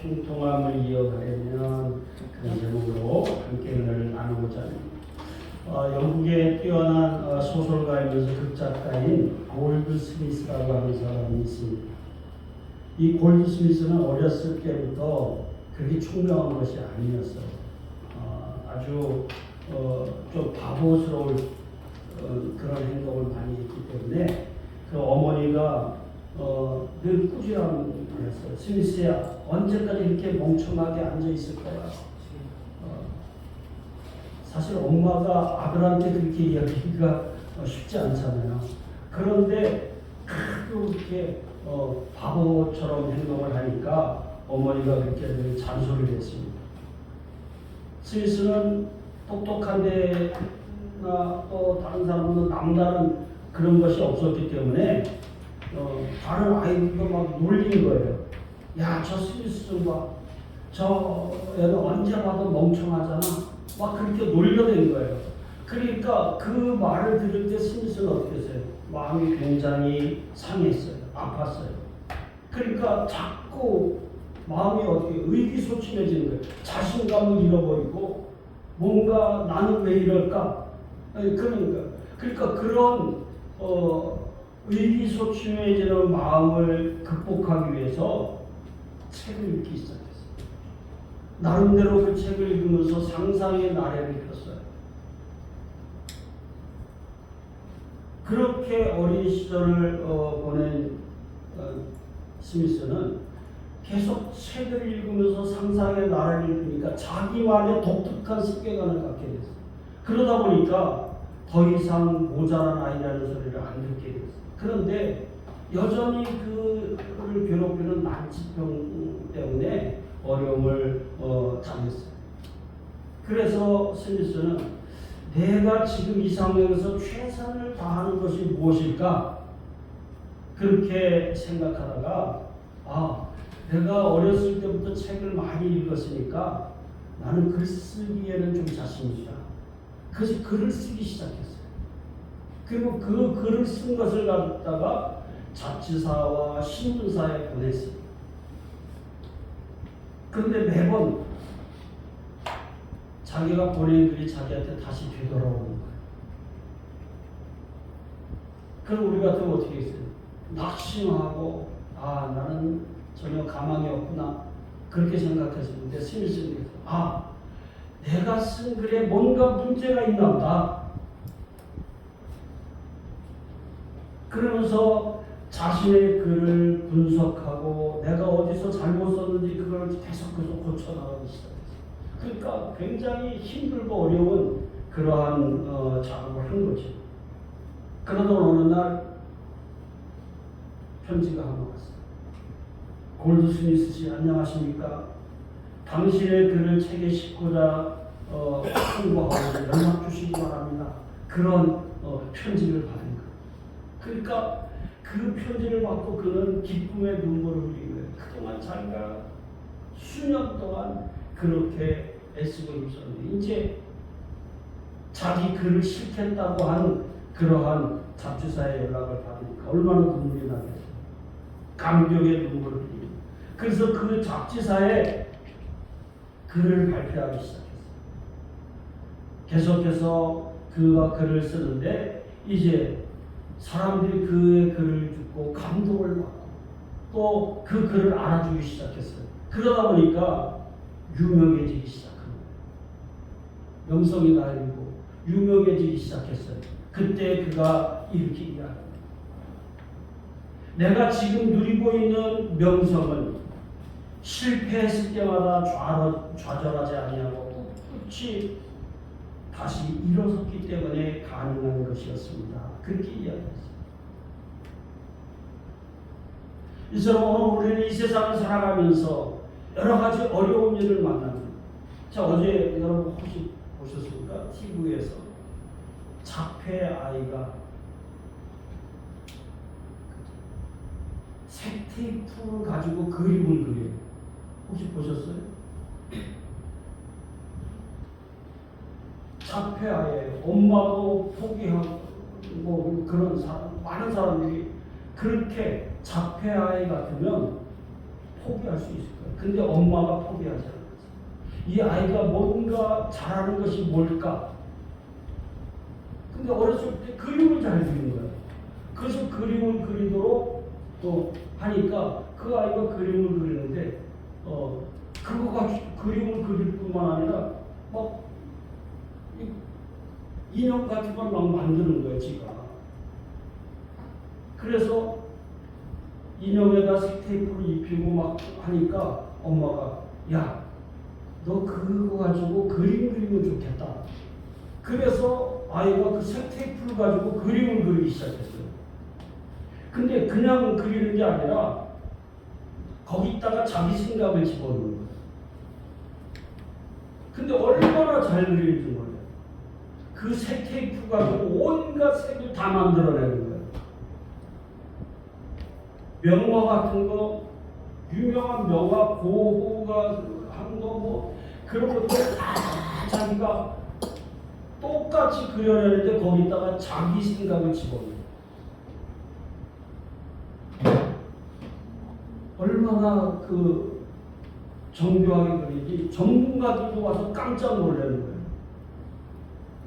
통통함을 이어가려면 그런 제목으로 함께 은혜를 나누고자 합니다. 영국의 뛰어난 소설가이면서 극작가인 골드 스미스라고 하는 사람이 있습니다. 이 골드 스미스는 어렸을 때부터 그렇게 총명한 것이 아니었어요. 아주 좀 바보스러울 그런 행동을 많이 했기 때문에 그 어머니가 늘 꾸지람했어요. 스미스야, 언제까지 이렇게 멍청하게 앉아 있을 거야? 사실 엄마가 아들한테 그렇게 이야기하기가 쉽지 않잖아요. 그런데 또 이렇게 바보처럼 행동을 하니까 어머니가 그렇게 늘 잔소리를 했습니다. 스미스는 똑똑한데 또 다른 사람은 남다른 그런 것이 없었기 때문에 다른 아이들도 막 놀리는 거예요. 야, 저 스미스 좀 봐. 저 애는 언제 봐도 멍청하잖아. 막 그렇게 놀려댄 거예요. 그러니까 그 말을 들을 때 스미스는 어떻게 했어요? 마음이 굉장히 상했어요. 아팠어요. 그러니까 자꾸 마음이 어떻게 의기소침해지는 거예요. 자신감을 잃어버리고 뭔가 나는 왜 이럴까? 그러니까 그런 의기소침해지는 마음을 극복하기 위해서 책을 읽기 시작했어요. 나름대로 그 책을 읽으면서 상상의 나래를 폈어요. 그렇게 어린 시절을 보낸 스미스는 계속 책을 읽으면서 상상의 나래를 펴니까 자기만의 독특한 세계관을 갖게 됐어요. 그러다 보니까 더 이상 모자란 아이라는 소리를 안 듣게 됐어요. 그런데 여전히 그를 괴롭히는 난치병 때문에 어려움을 당했어요. 그래서 스미스는 내가 지금 이 상황에서 최선을 다하는 것이 무엇일까? 그렇게 생각하다가 내가 어렸을 때부터 책을 많이 읽었으니까 나는 글 쓰기에는 좀 자신이 있다. 그래서 글을 쓰기 시작했어요. 그리고 그 글을 쓴 것을 갖다가 잡지사와 신문사에 보냈어요. 그런데 매번 자기가 보낸 글이 자기한테 다시 되돌아오는 거예요. 그럼 우리 같으면 어떻게 했어요? 낙심하고 나는 전혀 가망이 없구나 그렇게 생각했었는데 스미스는 내가 쓴 글에 뭔가 문제가 있나 보다. 그러면서 자신의 글을 분석하고 내가 어디서 잘못 썼는지 그걸 계속해서 고쳐나가기 시작했어요. 그러니까 굉장히 힘들고 어려운 그러한 작업을 한 거죠. 그러던 어느 날 편지가 하나 왔어요. 골드 스미스 씨, 안녕하십니까? 당신의 글을 책에 싣고자 홍보하고 연락 주시기 바랍니다. 그런 편지를 받은 거예요. 그러니까 그 편지를 받고 그는 기쁨의 눈물을 흘린 거예요. 그동안 자기가 수년 동안 그렇게 애쓰고 있었는데 이제 자기 글을 싫겠다고 한 그러한 잡지사의 연락을 받으니까 얼마나 눈물이 나겠어요. 감격의 눈물을 흘립니다. 그래서 그 잡지사에 글을 발표하기 시작했어요. 계속해서 그가 글을 쓰는데 이제 사람들이 그의 글을 듣고 감동을 받고 또 그 글을 알아주기 시작했어요. 그러다 보니까 유명해지기 시작합니다. 명성이 날리고 유명해지기 시작했어요. 그때 그가 이렇게 이야기합니다. 내가 지금 누리고 있는 명성은 실패했을 때마다 좌절하지 아니하고 꿋꿋이 다시 일어섰기 때문에 가능한 것이었습니다. 그렇게 이야기했어요. 이처럼 우리는 이 세상을 살아가면서 여러 가지 어려운 일을 만납니다. 자, 어제 여러분 혹시 보셨습니까? TV에서 자폐 아이가 색테이프를 가지고 그림을 그려요. 혹시 보셨어요? 자폐 아이예요. 엄마도 포기하고 그런 사람, 많은 사람들이 그렇게 자폐 아이 같으면 포기할 수 있을 거예요. 근데 엄마가 포기하지 않았어요. 이 아이가 뭔가 잘하는 것이 뭘까? 근데 어렸을 때 그림을 잘 그리는 거예요. 그래서 그림을 그리도록 또 하니까 그 아이가 그림을 그리는데 그거 가지고 그림을 그릴 뿐만 아니라 막 인형 같은 걸 막 만드는 거예요, 지가. 그래서 인형에다 색테이프를 입히고 막 하니까 엄마가 야, 너 그거 가지고 그림 그리면 좋겠다. 그래서 아이가 그 색테이프를 가지고 그림을 그리기 시작했어요. 근데 그냥 그리는 게 아니라 거기다가 자기 생각을 집어넣는 거예요. 근데 얼마나 잘 그리는지 몰라요. 그 색테이프 가지고 온갖 색을 다 만들어내는 거예요. 명화 같은 거, 유명한 명화, 고흐가 한 거 뭐 그런 것들 다 자기가 똑같이 그려내는데 거기다가 자기 생각을 집어넣어요. 얼마나 그 정교하게 그리지 전문가들도 와서 깜짝 놀라는 거예요.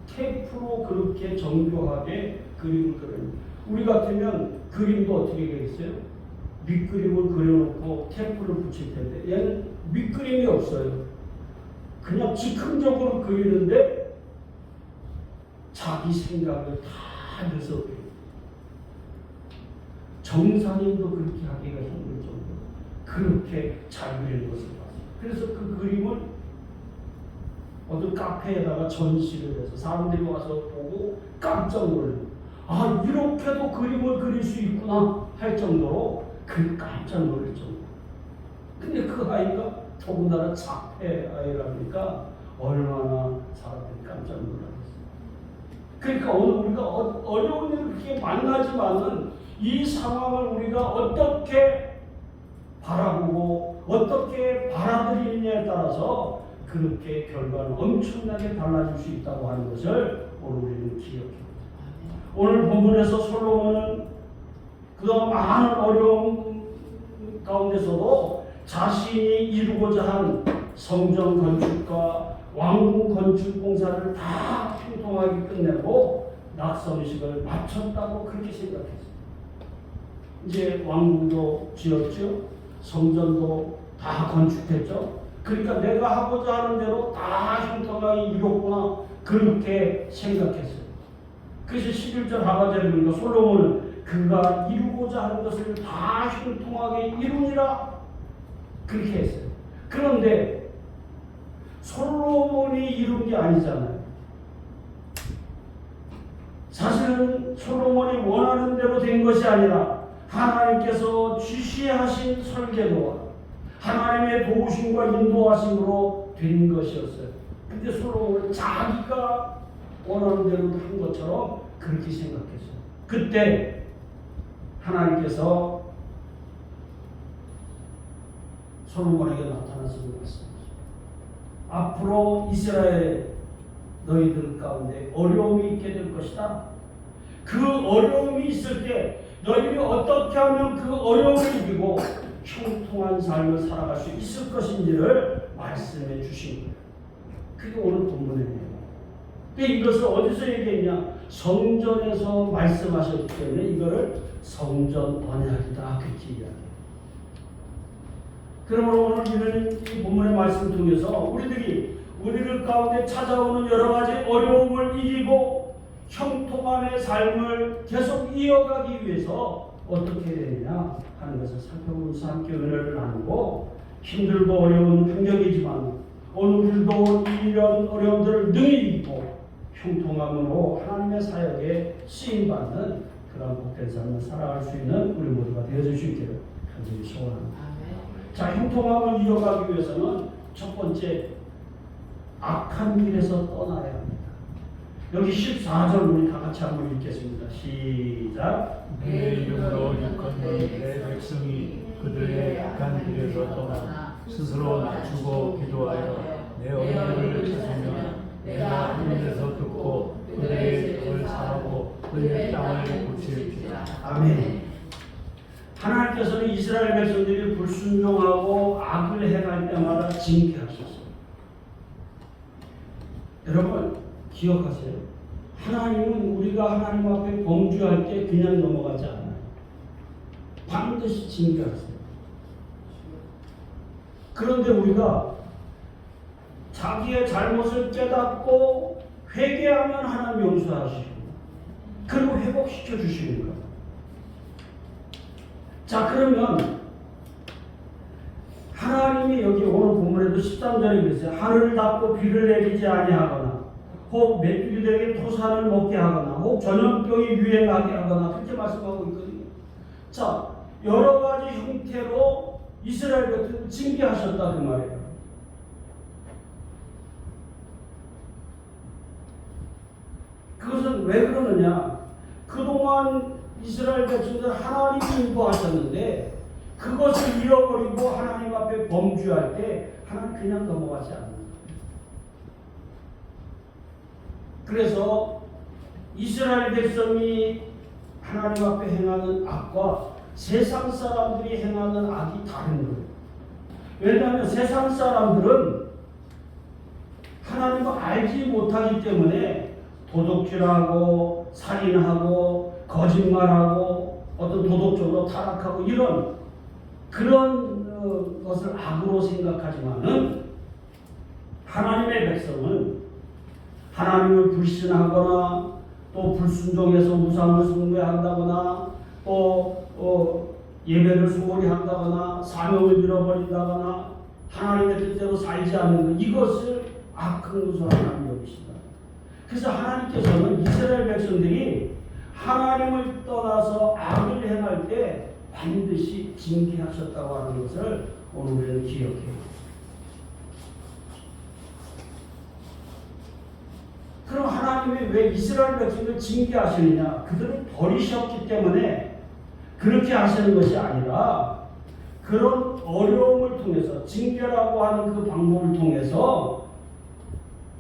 테이프로 그렇게 정교하게 그림을 그려요. 우리 같으면 그림도 어떻게 그렸어요? 밑그림을 그려놓고 테이프를 붙일 텐데 얘는 밑그림이 없어요. 그냥 즉흥적으로 그리는데 자기 생각을 다 넣어서 그려요. 정상인도 그렇게 하기가 힘들 정도로 그렇게 잘 그리는 것을 봤어요. 그래서 그 그림을 어떤 카페에다가 전시를 해서 사람들이 와서 보고 깜짝 놀라요. 아, 이렇게도 그림을 그릴 수 있구나 할 정도로 그 깜짝 놀랄 정도. 근데 그 아이가 더군다나 자폐 아이라니까 얼마나 사람들이 깜짝 놀라겠어요. 그러니까 오늘 우리가 어려운 일을 그렇게 만나지만은 이 상황을 우리가 어떻게 바라보고 어떻게 받아들이느냐에 따라서 그렇게 결과는 엄청나게 달라질 수 있다고 하는 것을 오늘 우리는 기억해야 합니다. 오늘 본문에서 솔로몬은 그동안 많은 어려움 가운데서도 자신이 이루고자 한 성전 건축과 왕궁 건축 공사를 다 통통하게 끝내고 낙성식을 마쳤다고 그렇게 생각했어요. 이제 왕궁도 지었죠. 성전도 다 건축했죠. 그러니까 내가 하고자 하는 대로 다 형통하게 이뤘구나 그렇게 생각했어요. 그래서 11절 하반절에 보니까 솔로몬은 그가 이루고자 하는 것을 다 형통하게 이루니라 그렇게 했어요. 그런데 솔로몬이 이룬 게 아니잖아요. 사실은 솔로몬이 원하는 대로 된 것이 아니라 하나님께서 지시하신 설계도와 하나님의 도우심과 인도하심으로 된 것이었어요. 근데 솔로몬은 자기가 원하는 대로 한 것처럼 그렇게 생각했어요. 그때 하나님께서 솔로몬에게 나타나서 말씀하셨어요. 앞으로 이스라엘 너희들 가운데 어려움이 있게 될 것이다. 그 어려움이 있을 때 너희들이 어떻게 하면 그 어려움을 이기고 형통한 삶을 살아갈 수 있을 것인지를 말씀해 주신 거예요. 그게 오늘 본문의 내용. 근데 이것을 어디서 얘기했냐? 성전에서 말씀하셨기 때문에 이거를 성전 언약이다 그렇게 이야기해요. 그러므로 오늘 이런 이 본문의 말씀을 통해서 우리들 가운데 찾아오는 여러 가지 어려움을 이기고 형통함의 삶을 계속 이어가기 위해서 어떻게 되느냐 하는 것을 살펴보면서 함께 은혜를 나누고 힘들고 어려운 환경이지만 오늘도 이런 어려움들을 능히 이기고 형통함으로 하나님의 사역에 쓰임받는 그런 복된 삶을 살아갈 수 있는 우리 모두가 되어줄 수 있기를 간절히 소원합니다. 자, 형통함을 이어가기 위해서는 첫 번째 악한 길에서 떠나야 합니다. 여기 14절 우리 다 같이 한번 읽겠습니다. 시작. 내 이름으로 일컫는 내 백성이 그들의 악한 길에서 떠나 스스로 낮추고 기도하여 내 언약을 지키면 내가 하늘에서 듣고 그들의 떡을 사하고 그들의 땅을 고칠지라. 아멘. 하나님께서는 이스라엘 백성들이 불순종하고 악을 행할 때마다 징계하셨어요. 여러분 기억하세요. 하나님은 우리가 하나님 앞에 범죄할 때 그냥 넘어가지 않아요. 반드시 징계하세요. 그런데 우리가 자기의 잘못을 깨닫고 회개하면 하나님 용서하시고 그리고 회복시켜 주시는 거예요. 자, 그러면 하나님이 여기 오늘 본문에도 13절에 그랬어요. 하늘을 닫고 비를 내리지 아니하거나 혹 메뚜기들에게 토산을 먹게 하거나 혹 전염병이 유행하게 하거나 그렇게 말씀하고 있거든요. 자, 여러 가지 형태로 이스라엘 백성을 징계하셨다 그 말이에요. 그것은 왜 그러느냐? 그동안 이스라엘 백성들 하나님이 인도하셨는데 그것을 잃어버리고 하나님 앞에 범죄할 때 하나님 그냥 넘어가지 않는 거예요. 그래서 이스라엘 백성이 하나님 앞에 행하는 악과 세상 사람들이 행하는 악이 다른 거예요. 왜냐하면 세상 사람들은 하나님을 알지 못하기 때문에 도둑질하고 살인하고 거짓말하고 어떤 도덕적으로 타락하고 이런 그런 것을 악으로 생각하지만은 하나님의 백성은 하나님을 불신하거나 또 불순종해서 우상을 숭배한다거나 또 예배를 소홀히 한다거나 사명을 잃어버린다거나 하나님의 뜻대로 살지 않는 것 이것을 악한 것으로 하나님 여기신다. 그래서 하나님께서는 이스라엘 백성들이 하나님을 떠나서 악을 행할 때 반드시 징계하셨다고 하는 것을 오늘 우리는 기억해요. 그럼 하나님이 왜 이스라엘 백성을 징계하시느냐? 그들을 버리셨기 때문에 그렇게 하시는 것이 아니라 그런 어려움을 통해서 징계라고 하는 그 방법을 통해서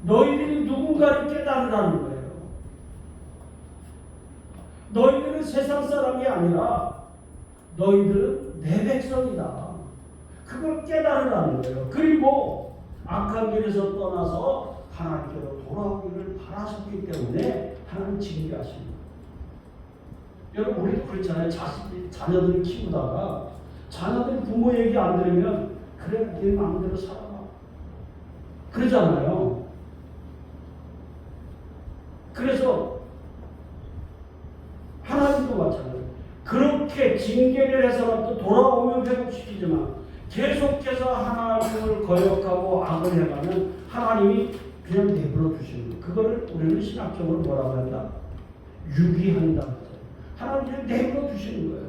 너희들이 누군가를 깨달으라는 거예요. 너희들은 세상 사람이 아니라 너희들은 내 백성이다. 그걸 깨달으라는 거예요. 그리고 악한 길에서 떠나서 하나님께로 돌아오기를 바라셨기 때문에 하나님 징계하십니다. 여러분 우리도 그렇잖아요. 자녀들을 키우다가 자녀들 부모 얘기 안 들으면 그래 네 마음대로 살아라 그러잖아요. 그래서 하나님도 마찬가지예요. 그렇게 징계를 해서라도 돌아오면 회복시키지만 계속해서 하나님을 거역하고 악을 해가면 하나님이 그냥 내버려 두시는 거예요. 그거를 우리는 신학적으로 뭐라고 한다? 유기한다. 하나님 그냥 내버려 두시는 거예요.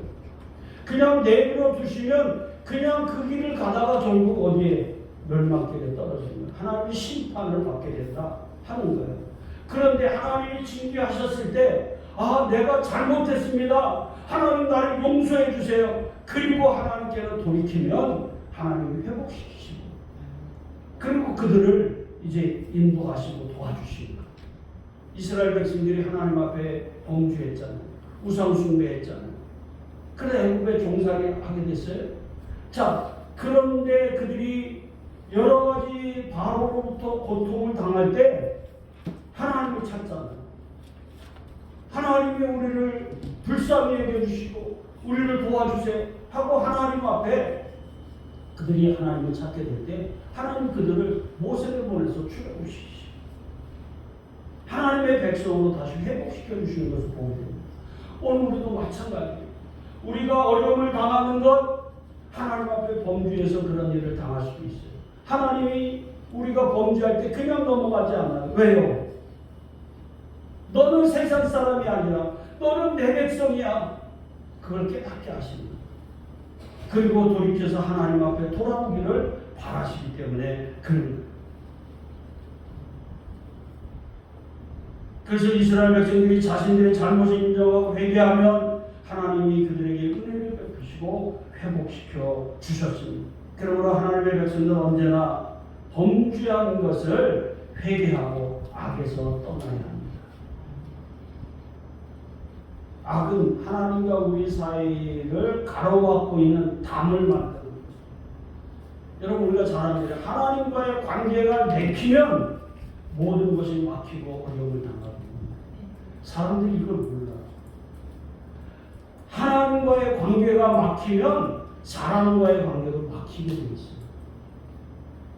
그냥 내버려 두시면 그냥 그 길을 가다가 결국 어디에 멸망길에 떨어지는 거예요. 하나님이 심판을 받게 된다 하는 거예요. 그런데 하나님이 징계하셨을 때 아 내가 잘못했습니다. 하나님 나를 용서해 주세요. 그리고 하나님께로 돌이키면 하나님이 회복시키시고 그리고 그들을 이제 인도하시고 도와주시는 거예요. 이스라엘 백성들이 하나님 앞에 범죄했잖아요. 우상 숭배했잖아요. 그래 애굽에 종살이 하게 됐어요. 자 그런데 그들이 여러 가지 바로로부터 고통을 당할 때 하나님을 찾잖아요. 하나님이 우리를 불쌍히 여겨주시고 우리를 도와주세요 하고 하나님 앞에 그들이 하나님을 찾게 될 때 하나님 그들을 모세를 보내서 출애굽시키시고 하나님의 백성으로 다시 회복시켜 주시는 것을 보게 됩니다. 오늘 우리도 마찬가지예요. 우리가 어려움을 당하는 것 하나님 앞에 범죄해서 그런 일을 당할 수도 있어요. 하나님이 우리가 범죄할 때 그냥 넘어가지 않아요. 왜요? 너는 세상 사람이 아니라 너는 내 백성이야. 그걸 깨닫게 하십니다. 그리고 돌이켜서 하나님 앞에 돌아오기를 바라시기 때문에 그럽니다. 그래서 이스라엘 백성들이 자신들의 잘못을 인정하고 회개하면 하나님이 그들에게 은혜를 베푸시고 회복시켜 주셨습니다. 그러므로 하나님의 백성들은 언제나 범죄한 것을 회개하고 악에서 떠나야 합니다. 악은 하나님과 우리 사이를 가로막고 있는 담을 만드는 거죠. 여러분 우리가 잘 아는 게 하나님과의 관계가 막히면 모든 것이 막히고 어려움을 당하고 사람들이 이걸 몰라요. 하나님과의 관계가 막히면 사람과의 관계도 막히게 돼 있어요.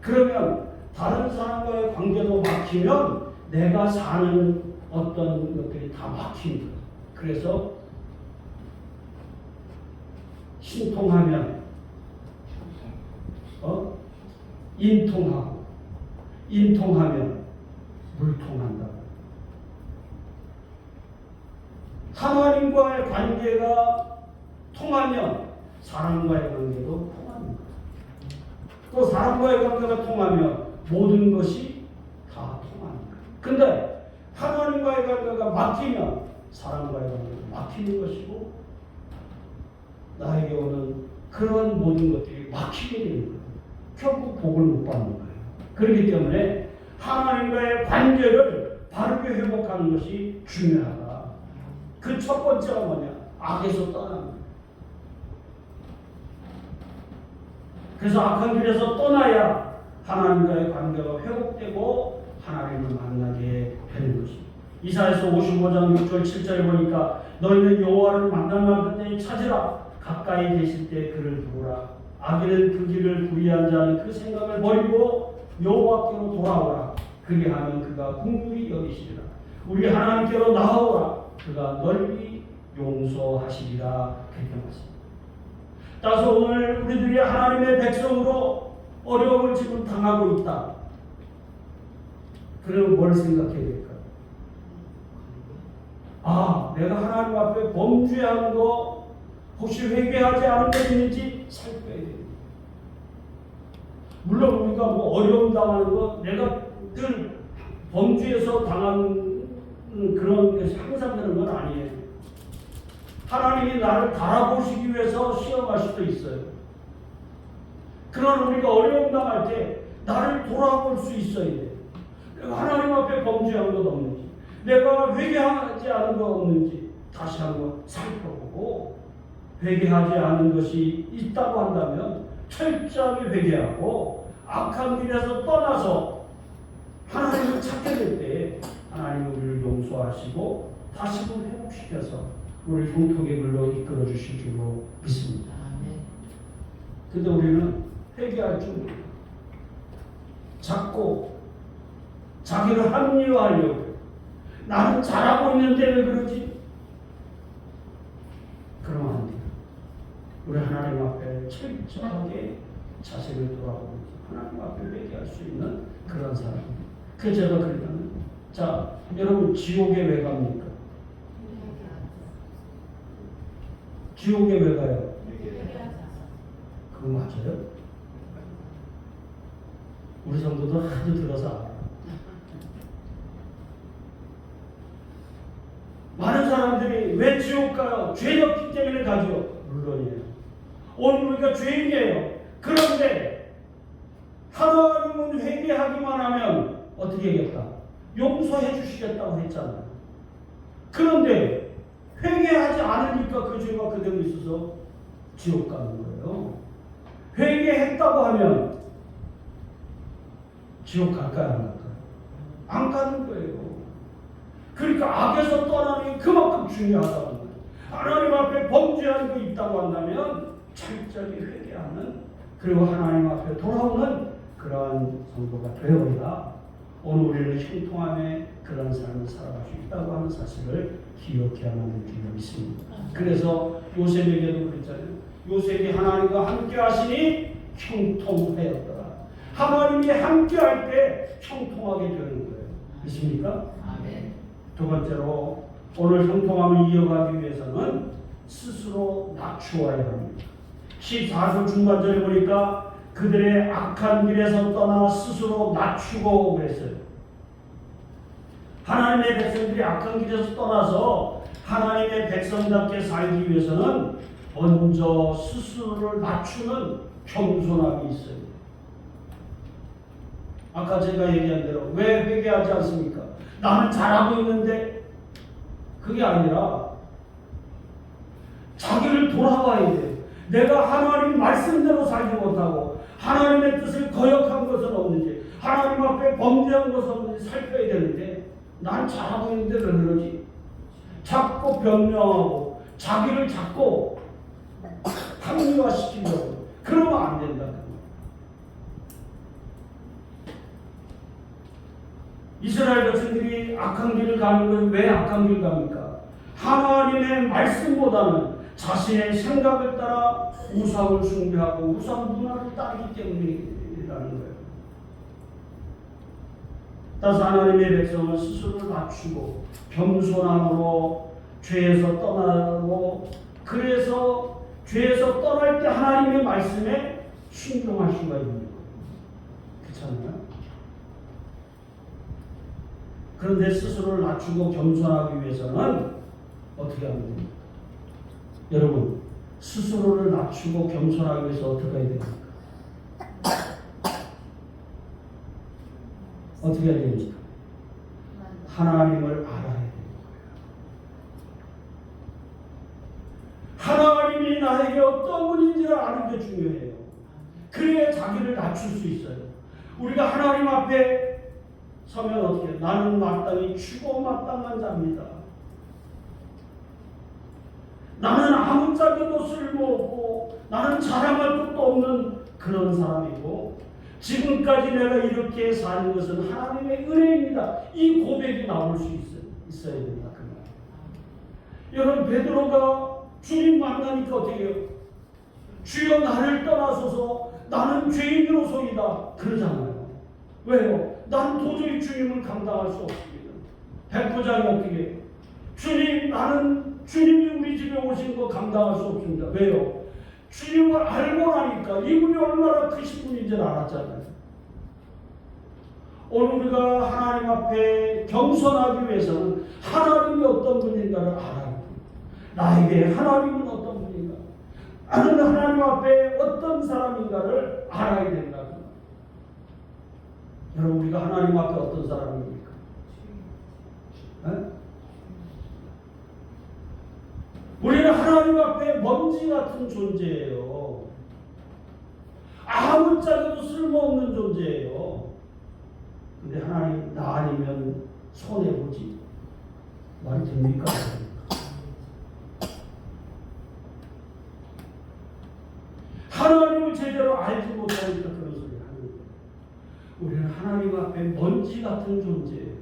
그러면 다른 사람과의 관계도 막히면 내가 사는 어떤 것들이 다 막히는 거예요. 그래서 신통하면 인통하고 인통하면 물통한다. 하나님과의 관계가 통하면 사람과의 관계도 통합니다. 또 사람과의 관계가 통하면 모든 것이 다 통합니다. 근데 하나님과의 관계가 막히면 사람과의 관계가 막히는 것이고 나에게 오는 그런 모든 것들이 막히게 되는 거예요. 결국 복을 못 받는 거예요. 그렇기 때문에 하나님과의 관계를 바르게 회복하는 것이 중요하다. 그 첫 번째가 뭐냐? 악에서 떠나는 거예요. 그래서 악한 길에서 떠나야 하나님과의 관계가 회복되고 하나님을 만나게 되는 것입니다. 이사야서 55장 6절 7절에 보니까 너희는 여호와를 만날 때에 찾으라. 가까이 계실 때 그를 부르라. 악인은 그 길을 불의한 자는 그 생각을 버리고 여호와께로 돌아오라. 그리하면 그가 긍휼히 여기시리라. 우리 하나님께로 나아오라. 그가 널리 용서하시리라. 그렇게 말씀합니다. 따라서 오늘 우리들이 하나님의 백성으로 어려움을 지금 당하고 있다. 그러면 뭘 생각해야 될까요? 내가 하나님 앞에 범죄한 거 혹시 회개하지 않은 게 있는지 살펴야 됩니다. 물론 우리가 어려움 당하는 거 내가 늘 범죄에서 당한 그런 게 항상 그런 건 아니에요. 하나님이 나를 달아보시기 위해서 시험할 수도 있어요. 그러나 우리가 어려움 당할 때 나를 돌아볼 수 있어야 돼요. 내가 하나님 앞에 범죄한 것 없는지, 내가 회개하지 않은 것 없는지 다시 한번 살펴보고, 회개하지 않은 것이 있다고 한다면 철저하게 회개하고 악한 길에서 떠나서 하나님을 찾게 될 때 하나님은 우리를 용서하시고 다시금 회복시켜서 우리 형통의 길로 이끌어 주실 줄로 믿습니다. 근데 우리는 회개할 줄 몰라요. 자꾸 자기를 합리화하려고, 나는 잘하고 있는데 왜 그러지? 그러면 안 돼요. 우리 하나님 앞에 철저하게 자신을 돌아보면서 하나님 앞에 회개할 수 있는 그런 사람입니다. 그래서 제가 그러면, 자, 여러분 지옥에 왜 갑니까? 지옥에 왜 가요? 그거 맞아요? 우리 성도도 하도 들어서 알아요. 많은 사람들이 왜 지옥 가요? 죄였기 때문에 가죠. 물론이에요. 오늘 우리가 죄인이에요. 그런데 하나님은 회개하기만 하면 어떻게 하겠다? 용서해 주시겠다고 했잖아요. 그런데 회개하지 않으니까 그 죄가 그대로 있어서 지옥 가는 거예요. 회개했다고 하면 지옥 갈까요? 안 갈까요? 안 가는 거예요. 그러니까 악에서 떠나는 게 그만큼 중요하다는 거예요. 하나님 앞에 범죄한 거 있다고 한다면 철저히 회개하는, 그리고 하나님 앞에 돌아오는 그러한 성도가 되어야 오늘 우리는 형통함의 그런 삶을 살아갈 수 있다고 하는 사실을 기억해야만 될 줄로 믿습니다. 그래서 요셉에게도 그랬잖아요. 요셉이 하나님과 함께 하시니 형통하였더라. 하나님이 함께 할 때 형통하게 되는 거예요. 믿습니까? 아멘. 두 번째로 오늘 형통함을 이어가기 위해서는 스스로 낮추어야 합니다. 14절 중반절에 보니까 그들의 악한 길에서 떠나 스스로 낮추고 그랬어요. 하나님의 백성들이 악한 길에서 떠나서 하나님의 백성답게 살기 위해서는 먼저 스스로를 낮추는 겸손함이 있어요. 아까 제가 얘기한 대로 왜 회개하지 않습니까? 나는 잘하고 있는데, 그게 아니라 돌아봐야 돼요. 내가 하나님 말씀대로 살지 못하고 하나님의 뜻을 거역한 것은 없는지, 하나님 앞에 범죄한 것은 없는지 살펴야 되는데, 난 잘하고 있는데 왜 그러지? 자꾸 변명하고 자기를 자꾸 합리화시키려고. 그러면 안 된다. 이스라엘 백성들이 악한 길을 가는 것은 왜 악한 길을 갑니까? 하나님의 말씀보다는 자신의 생각을 따라 우상을 숭배하고 우상 문화를 따르기 때문이라는 거예요. 따라서 하나님의 백성은 스스로를 낮추고 겸손함으로 죄에서 떠나고, 그래서 죄에서 떠날 때 하나님의 말씀에 순종할 수가 있는 거예요. 그렇잖아요? 그런데 스스로를 낮추고 겸손하기 위해서는 어떻게 하면 됩니까? 여러분, 스스로를 낮추고 겸손하기 위해서 어떻게 해야 됩니까? 어떻게 해야 됩니까? 하나님을 알아야 되는 거예요. 하나님이 나에게 어떤 분인지를 아는 게 중요해요. 그래야 자기를 낮출 수 있어요. 우리가 하나님 앞에 서면 어떻게 해요? 나는 마땅히 죽어 마땅한 자입니다. 나는 아무짝에도 쓸모없고 나는 자랑할 것도 없는 그런 사람이고, 지금까지 내가 이렇게 사는 것은 하나님의 은혜입니다. 이 고백이 나올 수 있어야 됩니다. 그 말. 여러분, 베드로가 주님 만나니까 어떻게 해요? 주여 나를 떠나소서, 나는 죄인으로소이다 그러잖아요. 왜요? 난 도저히 주님을 감당할 수 없습니다. 백부장이 어떻게 해요? 주님, 나는 주님이 우리 집에 오신 거 감당할 수 없습니다. 왜요? 주님을 알고 나니까 이분이 얼마나 크신 분인지 알았잖아요. 오늘 우리가 하나님 앞에 겸손하기 위해서는 하나님이 어떤 분인가를 알아야 돼요. 나에게 하나님은 어떤 분인가, 나는 하나님 앞에 어떤 사람인가를 알아야 된다. 여러분, 우리가 하나님 앞에 어떤 사람입니까? 네? 우리는 하나님 앞에 먼지 같은 존재예요. 아무짝에도 쓸모없는 존재예요. 근데 하나님, 나 아니면 손해보지. 말이 됩니까? 하나님을 제대로 알지 못하니까 그런 소리 하는 거예요. 우리는 하나님 앞에 먼지 같은 존재예요.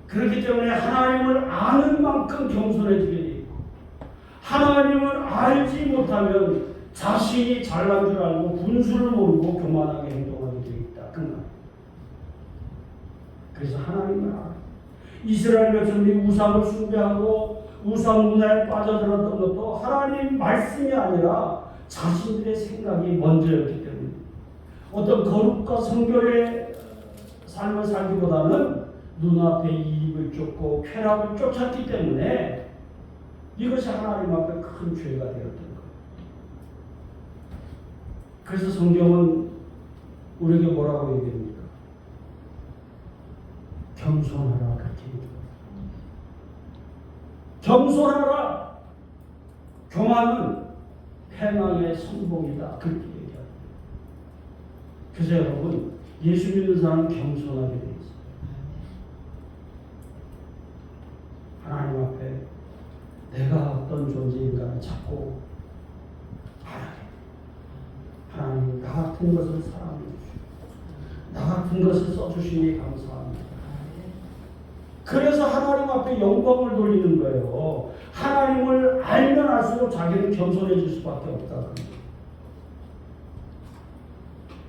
그렇기 때문에 하나님을 아는 만큼 겸손해지게 되고, 하나님을 알지 못하면 자신이 잘난 줄 알고 분수를 모르고 교만하게 행동하게 되어 있다. 그 말. 그래서 하나님을 알아. 이스라엘 백성들이 우상을 숭배하고 우상 문화에 빠져들었던 것도 하나님 말씀이 아니라 자신들의 생각이 먼저였기 때문에, 어떤 거룩과 성결의 삶을 살기보다는 눈앞에 이익을 쫓고 쾌락을 쫓았기 때문에 이것이 하나님 앞에 큰 죄가 되었던 거예요. 그래서 성경은 우리에게 뭐라고 얘기합니까? 겸손하라, 그렇게 얘기합니다. 겸손하라. 교만은 패망의 선봉이다, 그렇게 얘기합니다. 그래서 여러분, 예수 믿는 사람은 겸손하게 되어 있어요. 하나님 앞에 내가 어떤 존재인가를 찾고 알아야 돼. 하나님, 나 같은 것을 사랑해 주시고 나 같은 것을 써주시니 감사합니다. 그래서 하나님 앞에 영광을 돌리는 거예요. 하나님을 알면 알수록 자기는 겸손해질 수밖에 없다.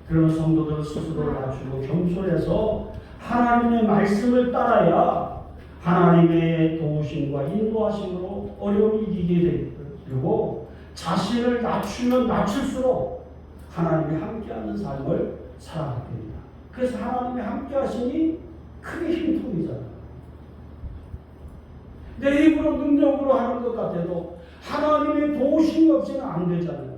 그러면 성도들은 스스로를 낮추고 겸손해서 하나님의 말씀을 따라야 하나님의 도우심과 인도하심으로 어려움을 이기게 되고, 자신을 낮추면 낮출수록 하나님이 함께하는 삶을 살아가게 됩니다. 그래서 하나님이 함께하시니 크게 힘통이잖아요. 내 힘으로 능력으로 하는 것 같아도 하나님의 도우심이 없이는 안 되잖아요.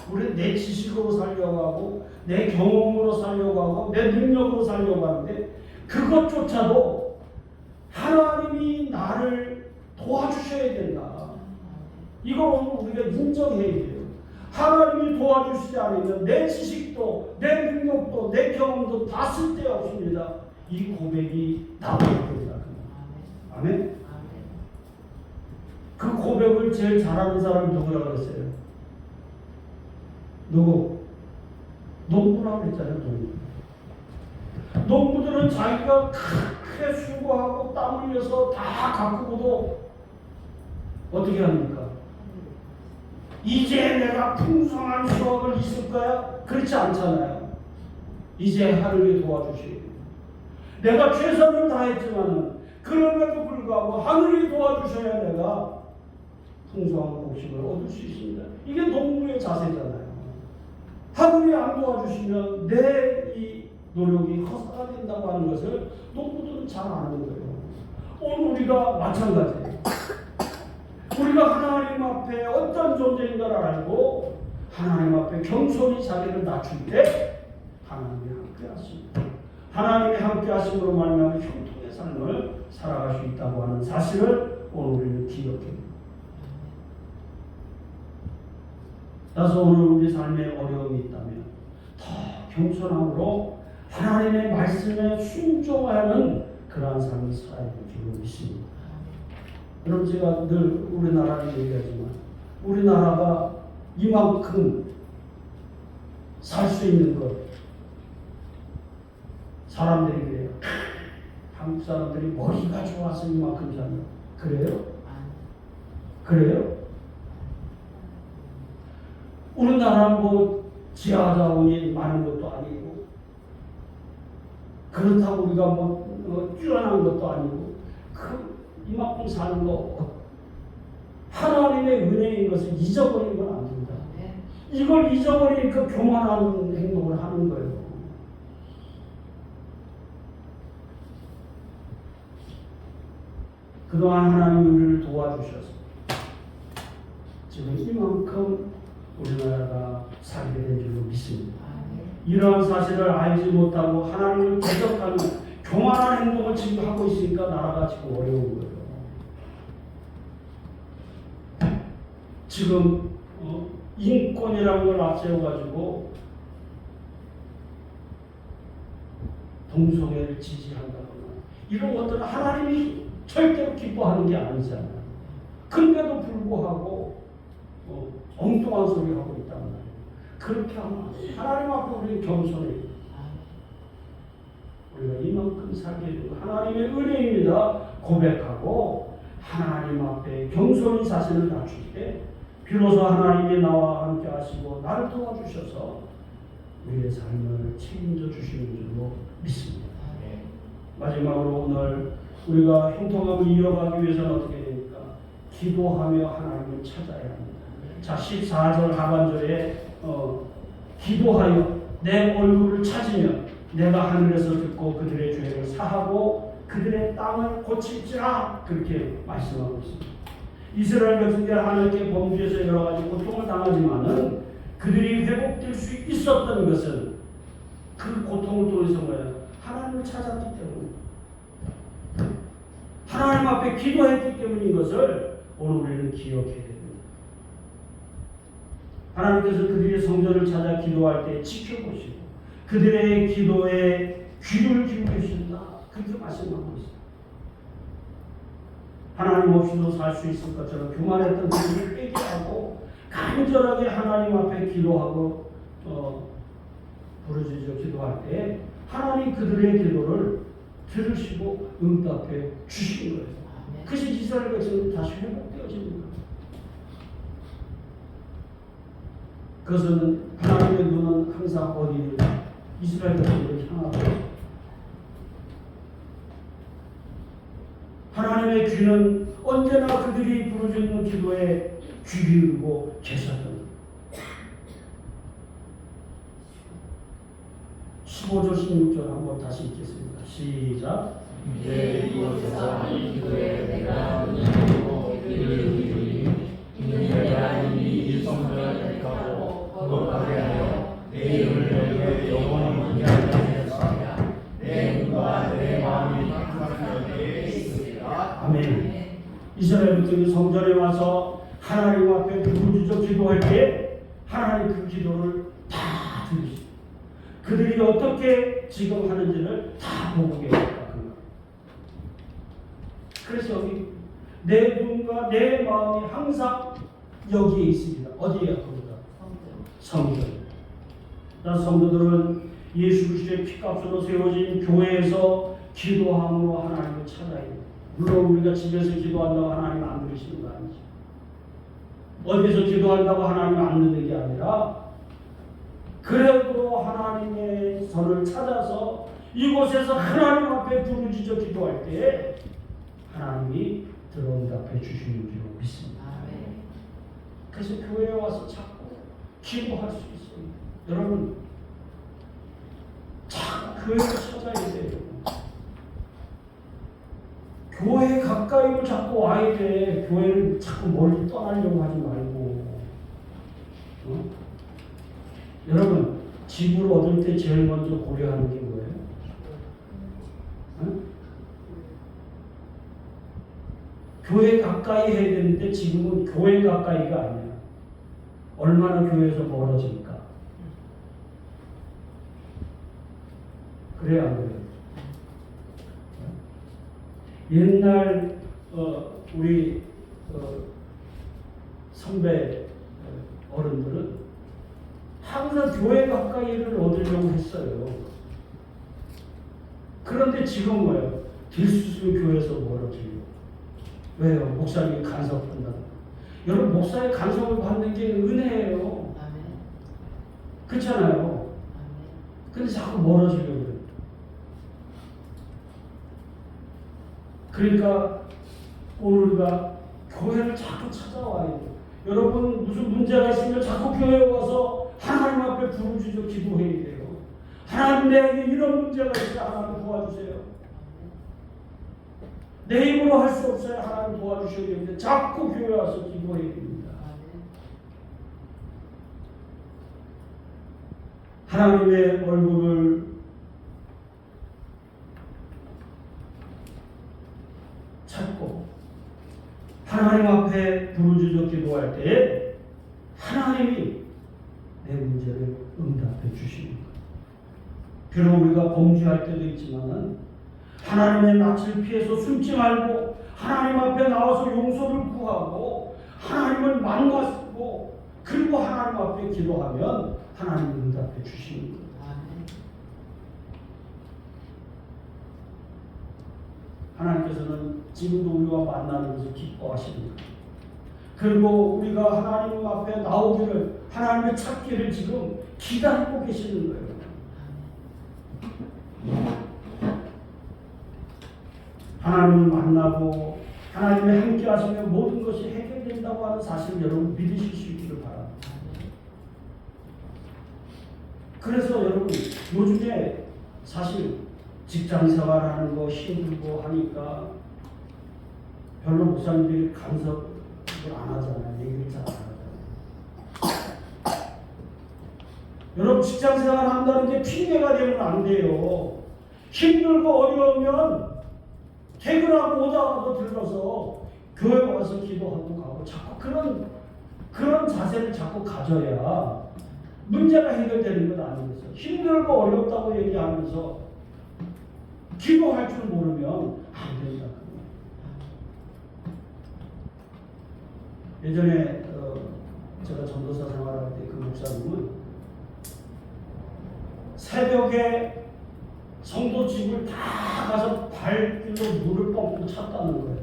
우리는 내 지식으로 살려고 하고 내 경험으로 살려고 하고 내 능력으로 살려고 하는데, 그것조차도 하나님이 나를 도와주셔야 된다. 이걸 오늘 우리가 인정해야 돼요. 하나님이 도와주시지 않으면 내 지식도 내 능력도 내 경험도 다 쓸데없습니다. 이 고백이 나와야 됩니다. 아멘. 그 고백을 제일 잘하는 사람이 누구라고 그랬어요? 누구? 농부라고 그랬잖아요. 농부들은 자기가 크게 수고하고 땀 흘려서 다 가꾸고도 어떻게 합니까? 이제 내가 풍성한 수확을 있을 거야? 그렇지 않잖아요. 이제 하늘이 도와주시고 내가 최선을 다했지만 그럼에도 불구하고 하늘이 도와주셔야 내가 풍성한 곡식을 얻을 수 있습니다. 이게 농부의 자세잖아요. 하늘이 안 도와주시면 내 이 노력이 허사가 된다고 하는 것을 농부들은 잘 아는 거예요. 오늘 우리가 마찬가지예요. 우리가 하나님 앞에 어떤 존재인가를 알고 하나님 앞에 겸손히 자기를 낮출 때 하나님이 함께 하십니다. 하나님이 함께 하심으로 말미암아 형통의 삶을 살아갈 수 있다고 하는 사실을 오늘 우리는 기억해요. 따라서 오늘 우리 삶에 어려움이 있다면 더 겸손함으로 하나님의 말씀에 순종하는 그러한 삶을 살아야 될 줄로 믿습니다. 여러분 제가 늘 우리나라를 얘기하지만 우리나라가 이만큼 살 수 있는 것 사람들이 그래요. 한국 사람들이 머리가 좋아서 이만큼 사는 그래요? 그래요? 우리나라 뭐 지하자원이 많은 것도 아니고 그렇다고 우리가 뭐 뛰어난 것도 아니고 이만큼 사는 거 하나님의 은혜인 것을 잊어버리면 안 된다. 이걸 잊어버리니까 교만한 행동을 하는 거예요. 그동안 하나님 우리를 도와주셔서 지금 이만큼 우리나라가 살게 된 줄로 믿습니다. 이러한 사실을 알지 못하고 하나님을 대적하는 교만한 행동을 지금 하고 있으니까 나라가 지금 어려운 거예요. 지금 인권이라는 걸 앞세워가지고 동성애를 지지한다거나 이런 것들은 하나님이 절대로 기뻐하는 게 아니잖아요. 근데도 불구하고 엉뚱한 소리 하고 있단 말이에요. 그렇게 하면 하나님 앞에 우리는 겸손해요. 우리가 이만큼 살게 되고 하나님의 은혜입니다. 고백하고 하나님 앞에 겸손히 자신을 낮출 때 비로소 하나님이 나와 함께 하시고 나를 도와주셔서 우리의 삶을 책임져 주시는 줄로 믿습니다. 마지막으로 오늘 우리가 형통함을 이어가기 위해서는 어떻게 됩니까? 기도하며 하나님을 찾아야 합니다. 자, 14절 하반절에 기도하여 내 얼굴을 찾으며 내가 하늘에서 듣고 그들의 죄를 사하고 그들의 땅을 고칠지라 그렇게 말씀하고 있습니다. 이스라엘 백성들이 하나님께 범죄해서 여러 가지 고통을 당하지만은 그들이 회복될 수 있었던 것은 그 고통을 통해서 뭐예요? 하나님을 찾았기 때문에 하나님 앞에 기도했기 때문인 것을 오늘 우리는 기억해야 됩니다. 하나님께서 그들의 성전을 찾아 기도할 때 지켜보시고 그들의 기도에 귀를 기울이신다. 그렇게 말씀하고 있습니다. 하나님 없이도 살 수 있을 것처럼 교만했던 그들을 빼게 하고 간절하게 하나님 앞에 기도하고 부르짖어 기도할 때 하나님 그들의 기도를 들으시고 응답해 주시는 거예요. 그것이 이스라엘 백성이 다시 회복되어지는 거예요. 그것은 하나님의 눈은 항상 어디를 이스라엘 백성을 향하고 하나님의 귀는 언제나 그들이 부르짖는 기도에 귀 기울이고 계셨던 거예요. 15절 16절 한번 다시 읽겠습니다. 시작. 이제 이곳에서 이 기도에 내가 눈을 귀를 기울이니 이는 내가 이미 이 성전을 택하고 거룩하게 하여 내 이름을 여기에 영원히 존재하게 하였으며 내 눈과 내 마음이 항상 여기에 있으며 이스라엘들이 성전에 와서 하나님 앞에 부르짖어 기도할 때 하나님 그 기도를 다 들으시고 그들이 어떻게 지금 하는지를 다 보고 계셨다. 그래서 여기 내 눈과 내 마음이 항상 여기에 있습니다. 어디에 거기다? 성전. 그래서 성도들은 예수 그리스도의 피값으로 세워진 교회에서 기도함으로 하나님을 찾아야 됩니다. 물론 우리가 집에서 기도한다고 하나님 안 들으시는 거 아니죠. 어디서 기도한다고 하나님 안 듣는 게 아니라 그래도 하나님의 선을 찾아서 이곳에서 하나님 앞에 부르짖어 기도할 때 하나님이 들어응답해 주시는 줄로 믿습니다. 그래서 교회에 와서 자꾸 기도할 수 있어요. 여러분 자꾸 교회를 찾아야 돼요. 교회 가까이로 자꾸 와야 돼. 교회를 자꾸 멀리 떠나려고 하지 말고. 여러분 집을 얻을 때 제일 먼저 고려하는 게 뭐예요? 교회 가까이 해야 되는데 지금은 교회 가까이가 아니야. 얼마나 교회에서 멀어질까? 그래야 안 그래요? 옛날 우리 선배 어른들은 항상 교회 가까이를 얻으려고 했어요. 그런데 지금 뭐예요? 길수술 교회에서 멀어지려고. 왜요? 목사님이 간섭한다. 여러분 목사의 간섭을 받는 게 은혜예요. 그렇잖아요. 근데 자꾸 멀어지려고 해요. 그러니까 오늘 우리가 교회를 자꾸 찾아와야 돼요. 여러분 무슨 문제가 있으면 자꾸 교회에 와서 하나님 앞에 부르짖어 기도해야 돼요. 하나님 내게 이런 문제가 있어 하나님 도와주세요. 내 힘으로 할 수 없어요. 하나님 도와주셔야 되는데 자꾸 교회 와서 기도해야 됩니다. 하나님의 얼굴을 찾고 하나님 앞에 부르짖어 기도할 때 하나님이 내 문제를 응답해 주십니다. 비록 우리가 범죄할 때도 있지만은 하나님의 낯을 피해서 숨지 말고 하나님 앞에 나와서 용서를 구하고 하나님을 만나고 그리고 하나님 앞에 기도하면 하나님이 응답해 주십니다. 하나님께서는 지금도 우리와 만나는 것을 기뻐하십니다. 그리고 우리가 하나님 앞에 나오기를 하나님의 찾기를 지금 기다리고 계시는 거예요. 하나님을 만나고 하나님의 함께 하시면 모든 것이 해결된다고 하는 사실을 여러분 믿으실 수 있기를 바랍니다. 그래서 여러분 요즘에 사실 직장생활하는 거 힘들고 하니까 별로 목사님들이 간섭을 안 하잖아요. 얘기를 잘 안 하잖아요. 여러분 직장생활 한다는 게 핑계가 되면 안 돼요. 힘들고 어려우면 퇴근하고 오다가도 들러서 교회 와서 기도하고 가고 자꾸 그런 자세를 자꾸 가져야 문제가 해결되는 건 아니겠어요. 힘들고 어렵다고 얘기하면서 기도할 줄 모르면 안 된다. 예전에 제가 전도사 생활할 때 그 목사님은 새벽에 성도 집을 다 가서 발길로 물을 뻥뻥 찼다는 거예요.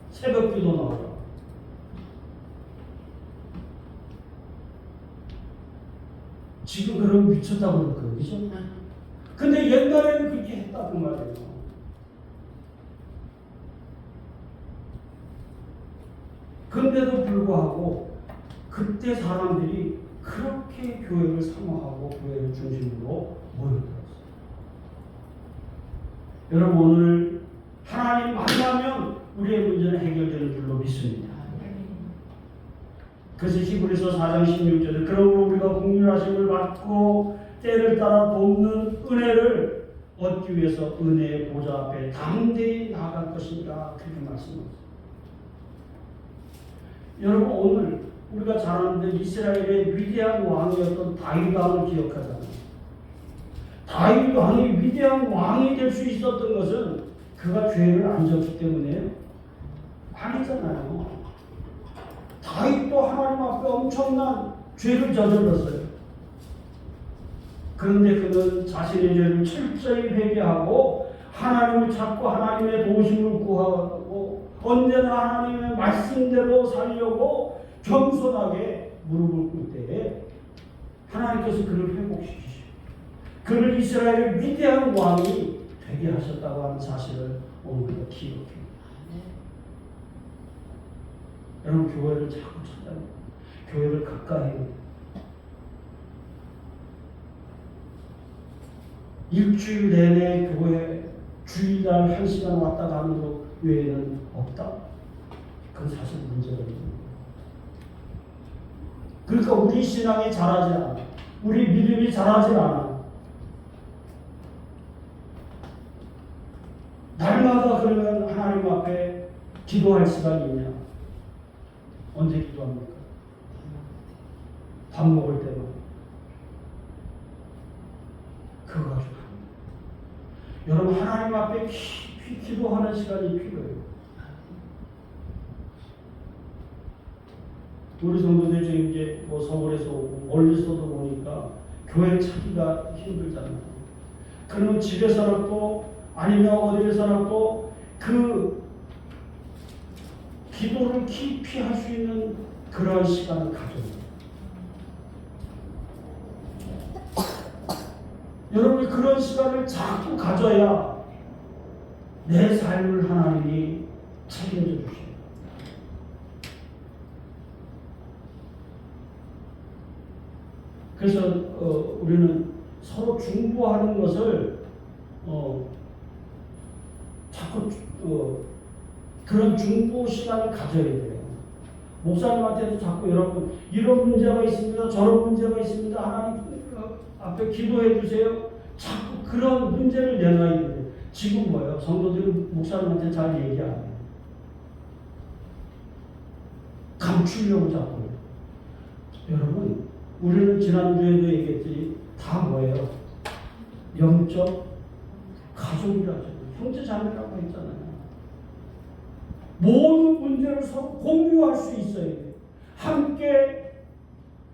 새벽 기도 나오라. 지금 그러면 미쳤다고 그럴 거예요. 그죠? 근데 옛날에는 그렇게 했다고 말이에요. 근데도 불구하고 그때 사람들이 그렇게 교회를 사모하고 교회를 중심으로 모여들었어요. 여러분 오늘 하나님 만나면 우리의 문제는 해결되는 줄로 믿습니다. 그래서 히브리서 4장 16절에 그러므로 우리가 긍휼하심을 받고 때를 따라 돕는 은혜를 얻기 위해서 은혜의 보좌 앞에 담대히 나아갈 것이니라 그렇게 말씀하셨습니다. 여러분 오늘 우리가 잘 아는데 이스라엘의 위대한 왕이었던 다윗 왕을 기억하잖아요. 다윗 왕이 위대한 왕이 될 수 있었던 것은 그가 죄를 안 졌기 때문이에요? 아니잖아요. 다윗도 하나님 앞에 엄청난 죄를 저질렀어요. 그런데 그는 자신의 죄를 철저히 회개하고 하나님을 찾고 하나님의 도우심을 구하고 언제나 하나님의 말씀대로 살려고 겸손하게 무릎을 꿇을 때에 하나님께서 그를 회복시키시고 그를 이스라엘의 위대한 왕이 되게 하셨다고 하는 사실을 오늘도 기억해요. 여러분 교회를 자꾸 찾아요. 교회를 가까이 해요. 일주일 내내 교회 주일날 1시간 왔다 가는 것 외에는 없다. 그건 사실 문제가 있는 거예요. 그러니까 우리 신앙이 자라지 않아. 우리 믿음이 자라지 않아. 날마다 그러면 하나님 앞에 기도할 시간이 있냐? 언제 기도합니까? 밥 먹을 때만. 그거 가지고 여러분 하나님 앞에 깊이 기도하는 시간이 필요해요. 우리 성도들 지금 이제 뭐 서울에서 오고 멀리서도 오니까 교회 찾기가 힘들잖아요. 그러면 집에서라도 아니면 어디에서라도 그 기도를 깊이 할 수 있는 그런 시간을 가져요. 여러분이 그런 시간을 자꾸 가져야 내 삶을 하나님이 책임져 주십니다. 그래서 우리는 서로 중보하는 것을 자꾸 그런 중보 시간을 가져야 돼요. 목사님한테도 자꾸 여러분 이런 문제가 있습니다. 저런 문제가 있습니다. 하나님 앞에 기도해 주세요. 자꾸 그런 문제를 내놔야 돼요. 지금 뭐예요? 성도들은 목사님한테 잘 얘기 안 해요. 감추려고 자꾸 해요. 여러분 우리는 지난주에도 얘기했지 다 뭐예요? 영적 가족이라죠. 형제 자매라고 했잖아요. 모든 문제를 서로 공유할 수 있어야 돼요. 함께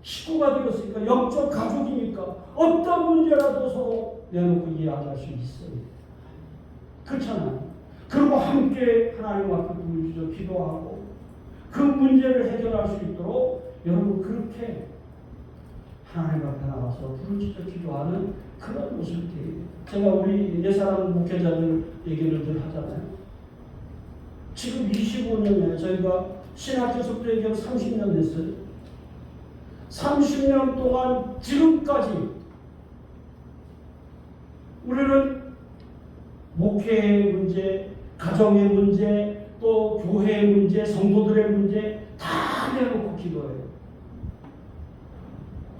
식구가 되었으니까 영적 가족이니까 어떤 문제라도 서로 내놓고 이야기할 수 있어요. 그렇잖아요. 그리고 함께 하나님 앞에 부르짖어 기도하고 그 문제를 해결할 수 있도록 여러분 그렇게 하나님 앞에 나와서 부르짖어 기도하는 그런 모습이 돼요. 제가 우리 옛사람 목회자들 얘기를 늘 하잖아요. 지금 25년에 저희가 신학교 속도의 30년 됐어요. 30년 동안 지금까지 우리는 목회의 문제, 가정의 문제, 또 교회의 문제, 성도들의 문제 다 내놓고 기도해요.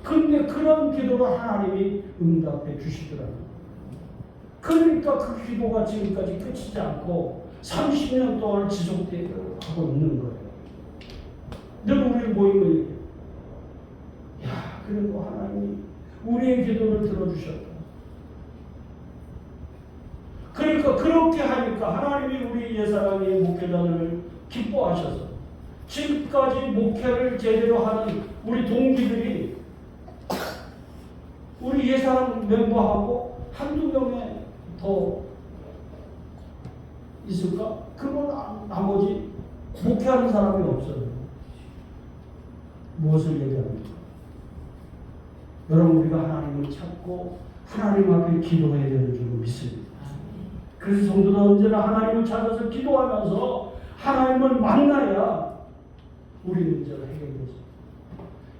그런데 그런 기도를 하나님이 응답해 주시더라고요. 그러니까 그 기도가 지금까지 끝이지 않고 30년 동안 지속되고 있는 거예요. 늘 우리 모임을 야, 그래도 하나님이 우리의 기도를 들어주셨다. 그러니까 그렇게 하니까 하나님이 우리 옛사람의 목회자들을 기뻐하셔서 지금까지 목회를 제대로 하는 우리 동기들이 우리 옛사람 멤버하고 한두 명에 더 있을까? 그건 나머지 목회하는 사람이 없어요. 무엇을 얘기합니까? 여러분 우리가 하나님을 찾고 하나님 앞에 기도해야 되는 줄 믿습니다. 그래서 성도는 언제나 하나님을 찾아서 기도하면서 하나님을 만나야 우리 문제가 해결되죠.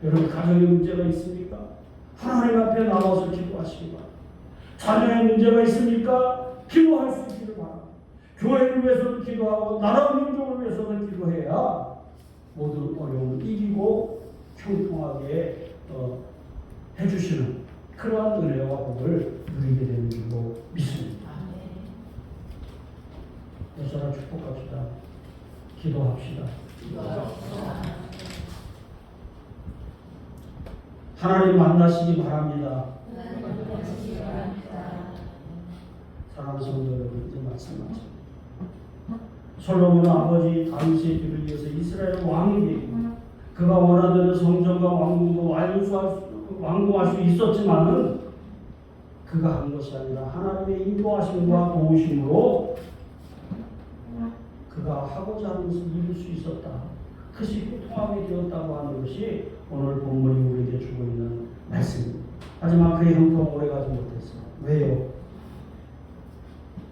여러분 가정에 문제가 있습니까? 하나님 앞에 나와서 기도하시기 바랍니다. 자녀의 문제가 있습니까? 기도할 수 있기를 바랍니다. 교회를 위해서도 기도하고 나라 민족을 위해서도 기도해야 모든 어려움을 이기고 형통하게 해주시는 그러한 은혜와 복을 누리게 되는 줄로 믿습니다. 여서라 축복합시다. 기도합시다. 하나님 만나시기 바랍니다. 사랑하는 성도 여러분, 이제 말씀 마칩니다. 솔로몬은 아버지 다윗의 뒤를 이어서 이스라엘 왕이 되고 그가 원하던 성전과 왕궁도 완공할 수 있었지만은 그가 한 것이 아니라 하나님의 인도하심과 도우심으로 그가 하고자 하는 것을 이룰 수 있었다. 그것이 통하게 되었다고 하는 것이 오늘 본문이 우리에게 주고 있는 말씀입니다. 하지만 그의 형통은 오래가지 못했어요. 왜요?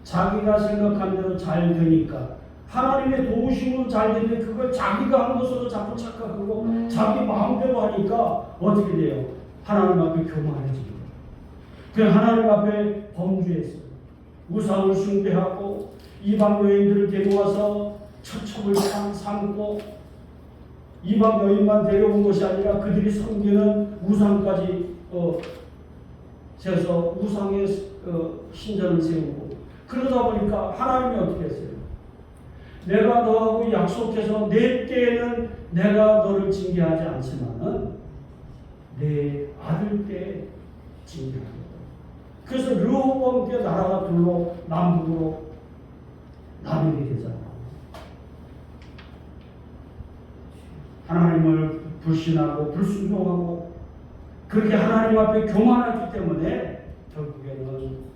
자기가 생각한 대로 잘 되니까 하나님의 도우심으로 잘 되는데 그걸 자기가 한 것으로 자꾸 착각하고 자기 마음대로 하니까 어떻게 돼요? 하나님 앞에 교만해집니다. 그 하나님 앞에 범죄했어요. 우상을 숭배하고 이방 여인들을 데려와서 처첩을 삼고 이방 여인만 데려온 것이 아니라 그들이 섬기는 우상까지 세워서 우상의 신전을 세우고 그러다 보니까 하나님이 어떻게 했어요? 내가 너하고 약속해서 내 때에는 내가 너를 징계하지 않지만은 내 아들 때에 징계하겠다. 그래서 르호보암 때 나라가 둘로 남북으로 나뉘게 되잖아요. 하나님을 불신하고 불순종하고 그렇게 하나님 앞에 교만했기 때문에 결국에는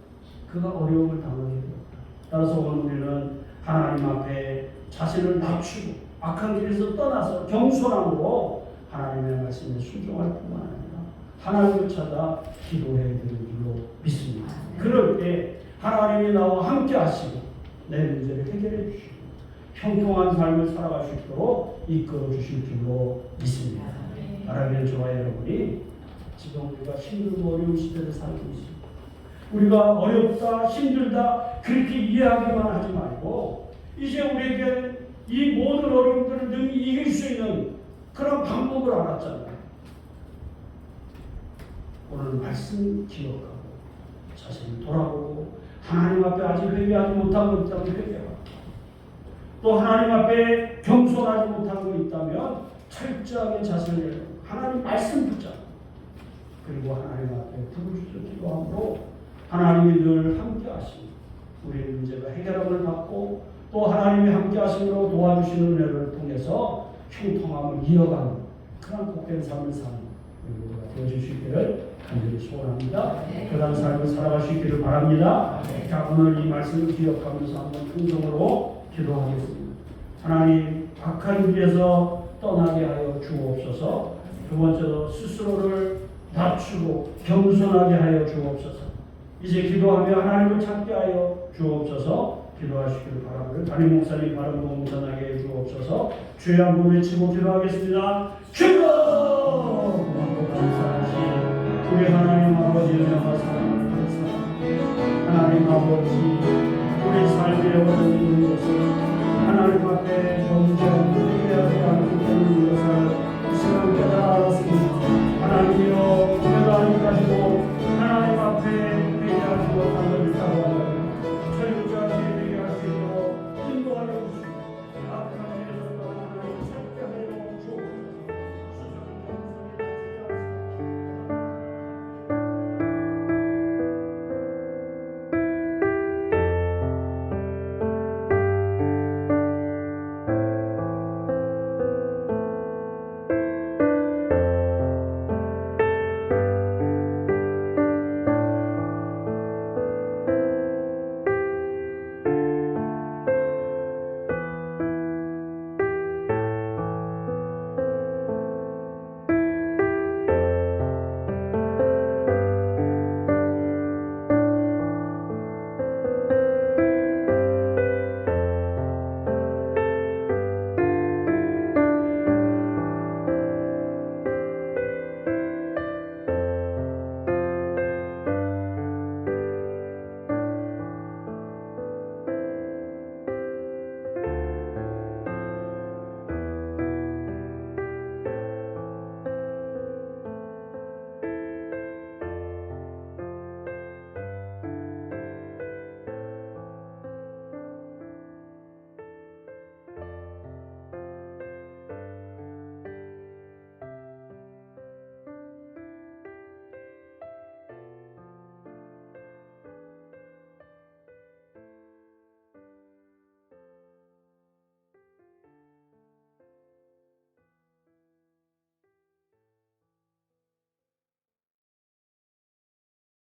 그가 어려움을 당하게 되었다. 따라서 오늘 우리는 하나님 앞에 자신을 낮추고 악한 길에서 떠나서 겸손함으로 하나님의 말씀에 순종할 뿐만 아니라 하나님을 찾아 기도해야 되는 줄로 믿습니다. 그럴 때 하나님이 나와 함께 하시고 내 문제를 해결해 주시고 형통한 삶을 살아갈 수 있도록 이끌어 주실 줄로 믿습니다. 바라기는 저와 여러분이 지금 우리가 힘들고 어려운 시대를 살고 있습니다. 우리가 어렵다 힘들다 그렇게 이해하기만 하지 말고 이제 우리에게 이 모든 어려움들을 능히 이길 수 있는 그런 방법을 알았잖아요. 오늘 말씀 기억하고 자신을 돌아보고 하나님 앞에 아직 회개하지 못한 것 있다면 회개하고 또 하나님 앞에 겸손하지 못한 것 있다면 철저하게 자신을 하나님 말씀 붙잡고 그리고 하나님 앞에 부르짖어 기도함으로 하나님이 늘 함께 하시고 우리의 문제가 해결함을 받고 또 하나님이 함께 하심으로 도와주시는 은혜를 통해서 형통함을 이어가는 그런 복된 삶을 사는 우리가 되어주시기를 간절히 소원합니다. 그런 삶을 살아갈 수 있기를 바랍니다. 자, 오늘 이 말씀을 기억하면서 한번 긍정으로 기도하겠습니다. 하나님 악한 길에서 떠나게 하여 주옵소서. 두 번째로 스스로를 낮추고 겸손하게 하여 주옵소서. 이제 기도하며 하나님을 찾게 하여 주옵소서. 기도하시기를 바라고요. 담임 목사님 바른 도움 전하게 해 주옵소서. 주의 한번 외치고 기도하겠습니다. 기도! 감사하시 우리 하나님 아버지 은혜와 사랑을 감사합니다. 하나님 아버지 우리 삶에 얻어지는 것을 하나님 앞에 범죄하고